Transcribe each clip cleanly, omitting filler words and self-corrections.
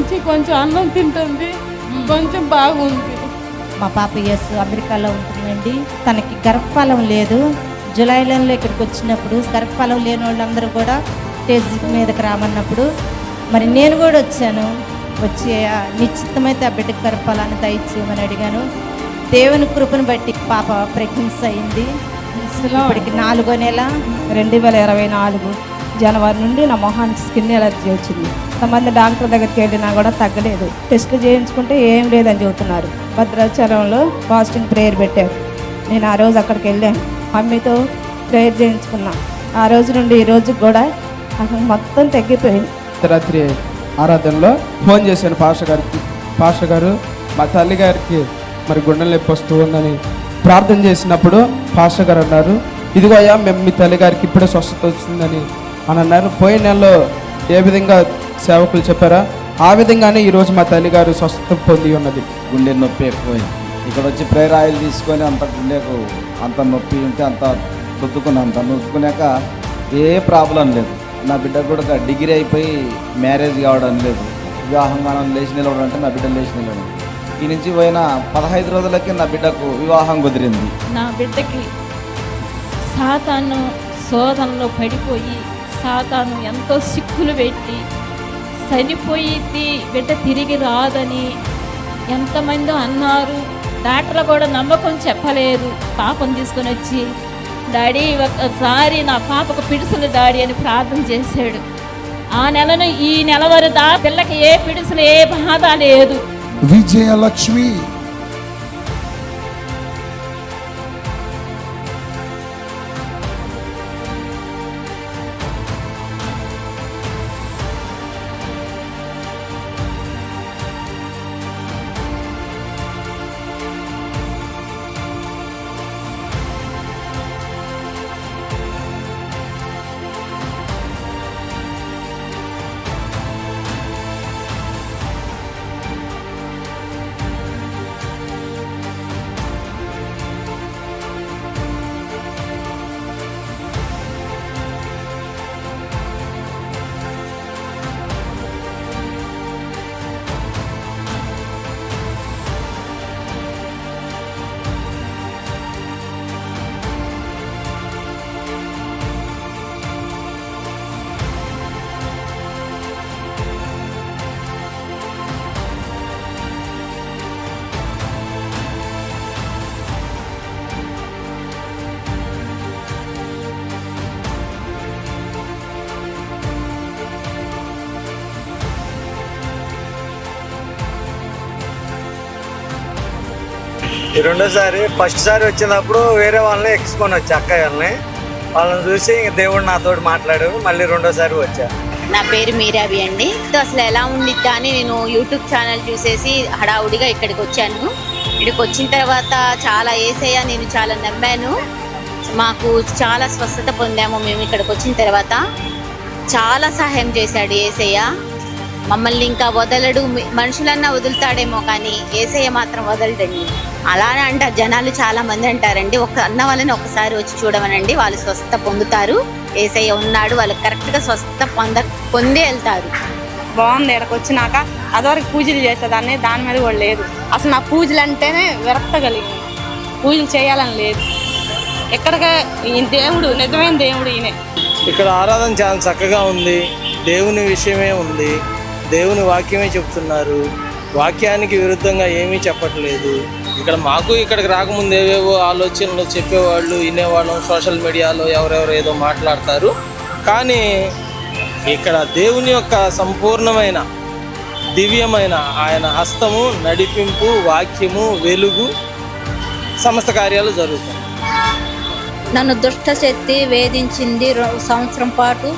నుంచి కొంచెం అన్నం తింటుంది, కొంచెం బాగుంది. మా పాప అమెరికాలో ఉంటుందండి. తనకి గర్భఫలం లేదు. జూలైలో ఇక్కడికి వచ్చినప్పుడు గర్భఫలం లేని వాళ్ళందరూ కూడా స్టేజ్ మీదకి రామన్నప్పుడు మరి నేను కూడా వచ్చాను. వచ్చి నిశ్చితమైతే ఆ బిడ్డకి గర్భఫలాన్ని దయచేయమని అడిగాను. దేవుని కృపను బట్టి పాప ప్రెగ్నెన్సీ అయింది. ఇప్పటికి 4వ నెల. 2024 జనవరి నుండి నా మొహానికి స్కిన్ ఎలర్జీ వచ్చింది. కొంతమంది డాక్టర్ దగ్గరికి వెళ్ళినా కూడా తగ్గలేదు. టెస్టులు చేయించుకుంటే ఏం లేదని చెబుతున్నారు. భద్రాచలంలో ఫాస్టింగ్ ప్రేయర్ పెట్టారు. నేను ఆ రోజు అక్కడికి వెళ్ళాను. మమ్మీతో ప్రేయర్ చేయించుకున్నా. ఆ రోజు నుండి ఈ రోజు కూడా అసలు మొత్తం తగ్గిపోయింది. రాత్రి ఆరాధనలో ఫోన్ చేశాను పాస్టర్ గారు మా తల్లి గారికి మరి గుండెల నొప్పి వస్తూ ఉందని ప్రార్థన చేసినప్పుడు పాస్టర్ గారు అన్నారు, ఇదిగో అయ్యా మేము మీ తల్లి గారికి ఇప్పుడే స్వస్థత వచ్చిందని అని అన్నారు. పోయిన నెలలో ఏ విధంగా సేవకులు చెప్పారా ఆ విధంగానే ఈరోజు మా తల్లి గారు స్వస్థత పొంది ఉన్నది. గుండె నొప్పి ఎక్కువైంది. ఇక్కడ వచ్చి ప్రేయర్ ఆయిల్ తీసుకొని అంత గుండెకు అంత నొప్పి ఉంటే అంత నొత్తుకున్నాక ఏ ప్రాబ్లం లేదు. నా బిడ్డకు కూడా డిగ్రీ అయిపోయి మ్యారేజ్ కావడం లేదు. వివాహం కావడం లేచి నిలవడం అంటే నా బిడ్డ లేచి నిలవడం. ఈ నుంచి పోయిన 15 రోజులకి నా బిడ్డకు వివాహం కుదిరింది. నా బిడ్డకి సాతాను శోధనలో పడిపోయి సాతాను ఎంతో సిక్కులు పెట్టి చనిపోయింది, బిడ్డ తిరిగి రాదని ఎంతమందో అన్నారు. డాక్టర్లు కూడా నమ్మకం చెప్పలేదు. పాపను తీసుకొని వచ్చి డాడీ ఒకసారి నా పాపకు పిడుసులు డాడీ అని ప్రార్థన చేశాడు. ఆ నెలను ఈ నెల వరకు ఆ పిల్లకి ఏ పిడుసులు ఏ బాధ లేదు. విజయలక్ష్మి ఈ రెండోసారి ఫస్ట్ సారి వచ్చినప్పుడు వేరే వాళ్ళని ఎక్కించుకొని వచ్చా, అక్కయ్యల్ని. వాళ్ళని చూసి ఇంక దేవుడు నాతోటి మాట్లాడు. మళ్ళీ రెండోసారి వచ్చా. నా పేరు మీరాబి అండి. అసలు ఎలా ఉండిద్దా అని నేను యూట్యూబ్ ఛానల్ చూసేసి హడావుడిగా ఇక్కడికి వచ్చాను. ఇక్కడికి వచ్చిన తర్వాత చాలా యేసయ్య నేను చాలా నమ్మాను. మాకు చాలా స్వస్థత పొందాము. మేము ఇక్కడికి వచ్చిన తర్వాత చాలా సహాయం చేశాడు యేసయ్య. మమ్మల్ని ఇంకా వదలడు. మనుషులన్నా వదులుతాడేమో కానీ యేసయ్య మాత్రం వదలడండి. అలానే అంటారు జనాలు, చాలా మంది అంటారండి, అన్న వాళ్ళని ఒకసారి వచ్చి చూడమనండి, వాళ్ళు స్వస్థత పొందుతారు. యేసయ్య ఉన్నాడు, వాళ్ళు కరెక్ట్గా స్వస్థత పొందే వెళ్తారు. బాగుంది. ఇక్కడికి వచ్చినాక అదివరకు పూజలు చేసేదాన్ని, దాని మీద కూడా లేదు. అసలు నా పూజలు అంటేనే విరక్త కలిగింది. పూజలు చేయాలని లేదు. ఎక్కడికి దేవుడు, నిజమైన దేవుడు ఈయనే. ఇక్కడ ఆరాధన చాలా చక్కగా ఉంది. దేవుని విషయమే ఉంది. దేవుని వాక్యమే చెప్తున్నారు. వాక్యానికి విరుద్ధంగా ఏమీ చెప్పట్లేదు. ఇక్కడ మాకు ఇక్కడికి రాకముందు ఏవేవో ఆలోచనలు చెప్పేవాళ్ళు, వినేవాళ్ళం. సోషల్ మీడియాలో ఎవరెవరు ఏదో మాట్లాడతారు. కానీ ఇక్కడ దేవుని యొక్క సంపూర్ణమైన దివ్యమైన ఆయన హస్తము, నడిపింపు, వాక్యము, వెలుగు, సమస్త కార్యాలు జరుగుతాయి. నన్ను దుష్ట శక్తి వేధించింది. సంవత్సరం పాటు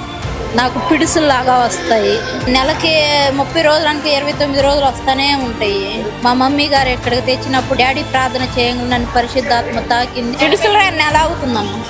నాకు పిడుసులాగా వస్తాయి. నెలకి 30 రోజులకి 29 రోజులు వస్తూనే ఉంటాయి. మా మమ్మీ గారు ఇక్కడికి తెచ్చినప్పుడు డాడీ ప్రార్థన చేయంగా నన్ను పరిశుద్ధాత్మ తాకింది. పిడుసులు నెల అవుతుందమ్మా.